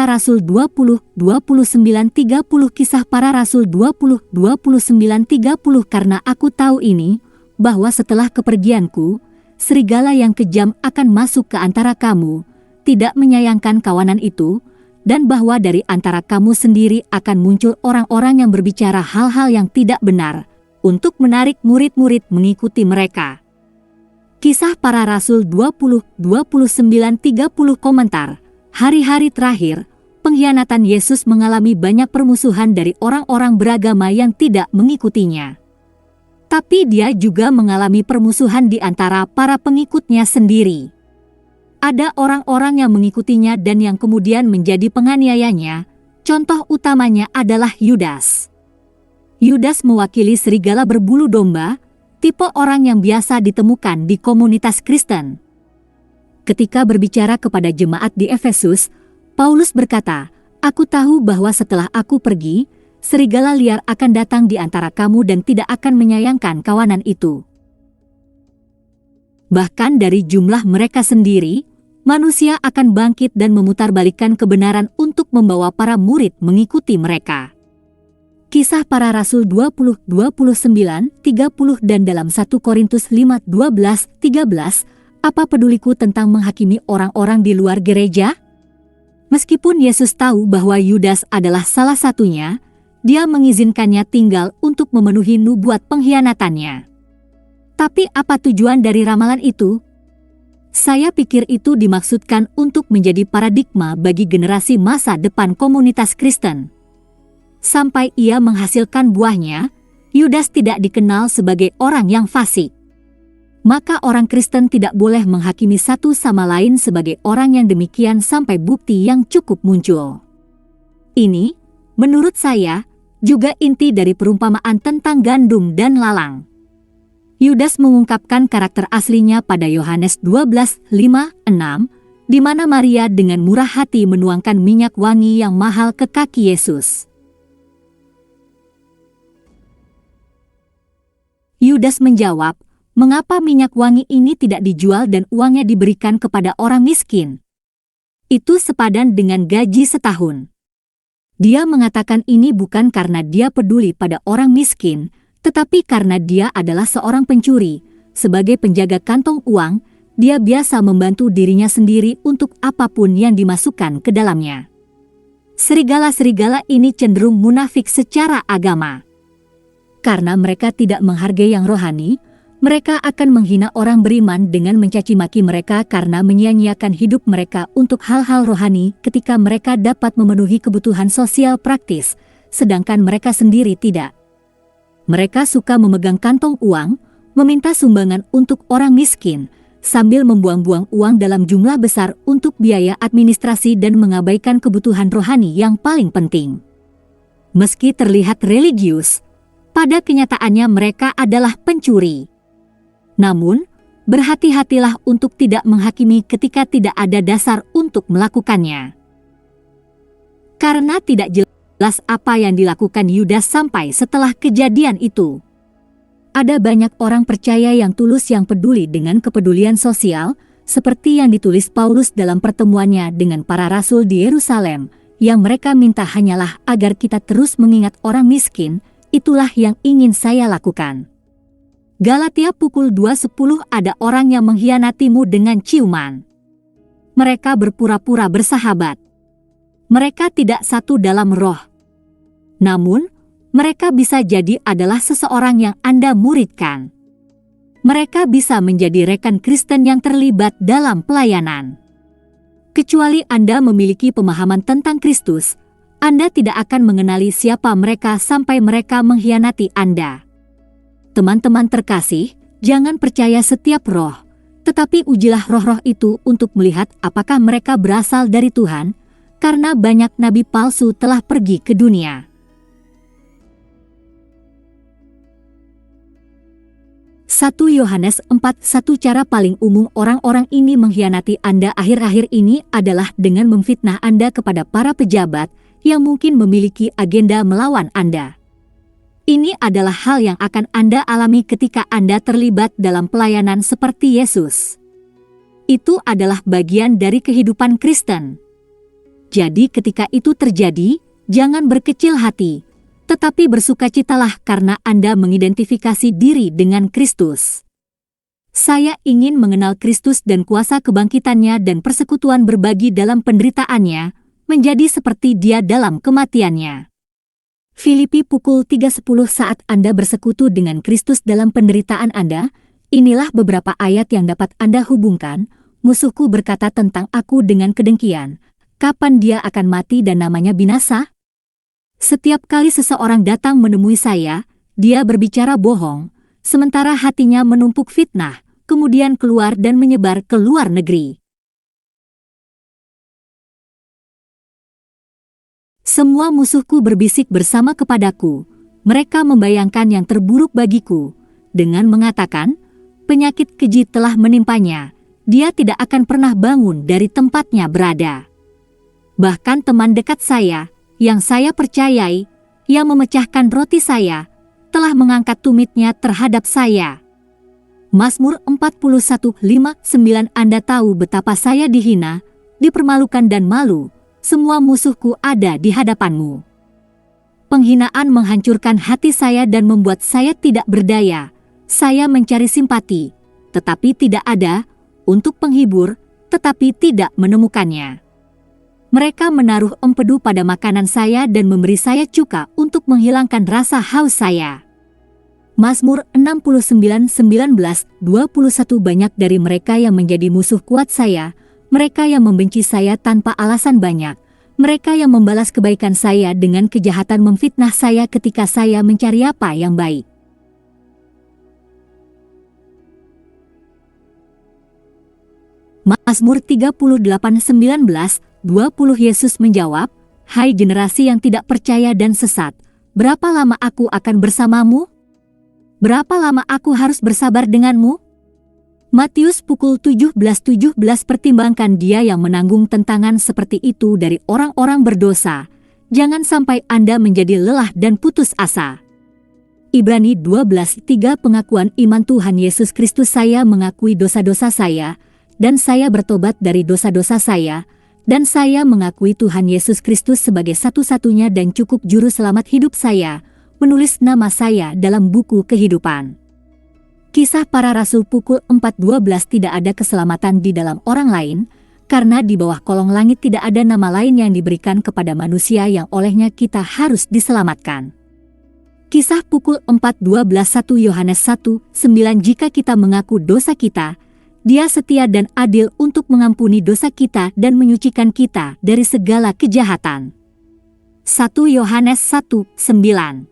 Para Rasul 20, 29, 30. Kisah Para Rasul 20, 29, 30. Karena aku tahu ini, bahwa setelah kepergianku, serigala yang kejam akan masuk ke antara kamu, tidak menyayangkan kawanan itu, dan bahwa dari antara kamu sendiri akan muncul orang-orang yang berbicara hal-hal yang tidak benar, untuk menarik murid-murid mengikuti mereka. Kisah Para Rasul 20, 29, 30. Komentar. Hari-hari terakhir, pengkhianatan Yesus mengalami banyak permusuhan dari orang-orang beragama yang tidak mengikutinya. Tapi dia juga mengalami permusuhan di antara para pengikutnya sendiri. Ada orang-orang yang mengikutinya dan yang kemudian menjadi penganiayanya. Contoh utamanya adalah Yudas. Yudas mewakili serigala berbulu domba, tipe orang yang biasa ditemukan di komunitas Kristen. Ketika berbicara kepada jemaat di Efesus, Paulus berkata, "Aku tahu bahwa setelah aku pergi, serigala liar akan datang di antara kamu dan tidak akan menyayangkan kawanan itu." Bahkan dari jumlah mereka sendiri, manusia akan bangkit dan memutarbalikkan kebenaran untuk membawa para murid mengikuti mereka. Kisah Para Rasul 20, 29, 30 dan dalam 1 Korintus 5, 12, 13, apa peduliku tentang menghakimi orang-orang di luar gereja? Meskipun Yesus tahu bahwa Yudas adalah salah satunya, dia mengizinkannya tinggal untuk memenuhi nubuat pengkhianatannya. Tapi apa tujuan dari ramalan itu? Saya pikir itu dimaksudkan untuk menjadi paradigma bagi generasi masa depan komunitas Kristen. Sampai ia menghasilkan buahnya, Yudas tidak dikenal sebagai orang yang fasik. Maka orang Kristen tidak boleh menghakimi satu sama lain sebagai orang yang demikian sampai bukti yang cukup muncul. Ini, menurut saya, juga inti dari perumpamaan tentang gandum dan lalang. Yudas mengungkapkan karakter aslinya pada Yohanes 12, 5, 6, di mana Maria dengan murah hati menuangkan minyak wangi yang mahal ke kaki Yesus. Yudas menjawab, "Mengapa minyak wangi ini tidak dijual dan uangnya diberikan kepada orang miskin? Itu sepadan dengan gaji setahun." Dia mengatakan ini bukan karena dia peduli pada orang miskin, tetapi karena dia adalah seorang pencuri. Sebagai penjaga kantong uang, dia biasa membantu dirinya sendiri untuk apapun yang dimasukkan ke dalamnya. Serigala-serigala ini cenderung munafik secara agama. Karena mereka tidak menghargai yang rohani, mereka akan menghina orang beriman dengan mencaci maki mereka karena menyia-nyiakan hidup mereka untuk hal-hal rohani ketika mereka dapat memenuhi kebutuhan sosial praktis, sedangkan mereka sendiri tidak. Mereka suka memegang kantong uang, meminta sumbangan untuk orang miskin, sambil membuang-buang uang dalam jumlah besar untuk biaya administrasi dan mengabaikan kebutuhan rohani yang paling penting. Meski terlihat religius, pada kenyataannya mereka adalah pencuri. Namun, berhati-hatilah untuk tidak menghakimi ketika tidak ada dasar untuk melakukannya. Karena tidak jelas apa yang dilakukan Yudas sampai setelah kejadian itu. Ada banyak orang percaya yang tulus yang peduli dengan kepedulian sosial, seperti yang ditulis Paulus dalam pertemuannya dengan para rasul di Yerusalem, yang mereka minta hanyalah agar kita terus mengingat orang miskin. Itulah yang ingin saya lakukan. Galatia pukul 2:10. Ada orang yang mengkhianatimu dengan ciuman. Mereka berpura-pura bersahabat. Mereka tidak satu dalam roh. Namun, mereka bisa jadi adalah seseorang yang Anda muridkan. Mereka bisa menjadi rekan Kristen yang terlibat dalam pelayanan. Kecuali Anda memiliki pemahaman tentang Kristus, Anda tidak akan mengenali siapa mereka sampai mereka mengkhianati Anda. Teman-teman terkasih, jangan percaya setiap roh, tetapi ujilah roh-roh itu untuk melihat apakah mereka berasal dari Tuhan, karena banyak nabi palsu telah pergi ke dunia. 1 Yohanes 4:1. Cara paling umum orang-orang ini mengkhianati Anda akhir-akhir ini adalah dengan memfitnah Anda kepada para pejabat yang mungkin memiliki agenda melawan Anda. Ini adalah hal yang akan Anda alami ketika Anda terlibat dalam pelayanan seperti Yesus. Itu adalah bagian dari kehidupan Kristen. Jadi ketika itu terjadi, jangan berkecil hati, tetapi bersukacitalah karena Anda mengidentifikasi diri dengan Kristus. Saya ingin mengenal Kristus dan kuasa kebangkitannya dan persekutuan berbagi dalam penderitaannya, menjadi seperti Dia dalam kematiannya. Filipi pukul 3:10. Saat Anda bersekutu dengan Kristus dalam penderitaan Anda, inilah beberapa ayat yang dapat Anda hubungkan. Musuhku berkata tentang aku dengan kedengkian, kapan dia akan mati dan namanya binasa? Setiap kali seseorang datang menemui saya, dia berbicara bohong, sementara hatinya menumpuk fitnah, kemudian keluar dan menyebar ke luar negeri. Semua musuhku berbisik bersama kepadaku, mereka membayangkan yang terburuk bagiku, dengan mengatakan, penyakit keji telah menimpanya, dia tidak akan pernah bangun dari tempatnya berada. Bahkan teman dekat saya, yang saya percayai, yang memecahkan roti saya, telah mengangkat tumitnya terhadap saya. Mazmur 41:5-9. Anda tahu betapa saya dihina, dipermalukan dan malu, semua musuhku ada di hadapanmu. Penghinaan menghancurkan hati saya dan membuat saya tidak berdaya. Saya mencari simpati, tetapi tidak ada, untuk penghibur, tetapi tidak menemukannya. Mereka menaruh empedu pada makanan saya dan memberi saya cuka untuk menghilangkan rasa haus saya. Mazmur 69:19-21. Banyak dari mereka yang menjadi musuh kuat saya, mereka yang membenci saya tanpa alasan banyak, mereka yang membalas kebaikan saya dengan kejahatan memfitnah saya ketika saya mencari apa yang baik. Mazmur 38:19-20. Yesus menjawab, hai generasi yang tidak percaya dan sesat, berapa lama aku akan bersamamu? Berapa lama aku harus bersabar denganmu? Matius pukul 17:17. Pertimbangkan dia yang menanggung tentangan seperti itu dari orang-orang berdosa. Jangan sampai Anda menjadi lelah dan putus asa. Ibrani 12:3. Pengakuan iman Tuhan Yesus Kristus. Saya mengakui dosa-dosa saya, dan saya bertobat dari dosa-dosa saya, dan saya mengakui Tuhan Yesus Kristus sebagai satu-satunya dan cukup juru selamat hidup saya, menulis nama saya dalam buku kehidupan. Kisah Para Rasul pukul 4:12. Tidak ada keselamatan di dalam orang lain, karena di bawah kolong langit tidak ada nama lain yang diberikan kepada manusia yang olehnya kita harus diselamatkan. Kisah pukul 4:12. 1 Yohanes 1:9. Jika kita mengaku dosa kita, Dia setia dan adil untuk mengampuni dosa kita dan menyucikan kita dari segala kejahatan. 1 Yohanes 1:9.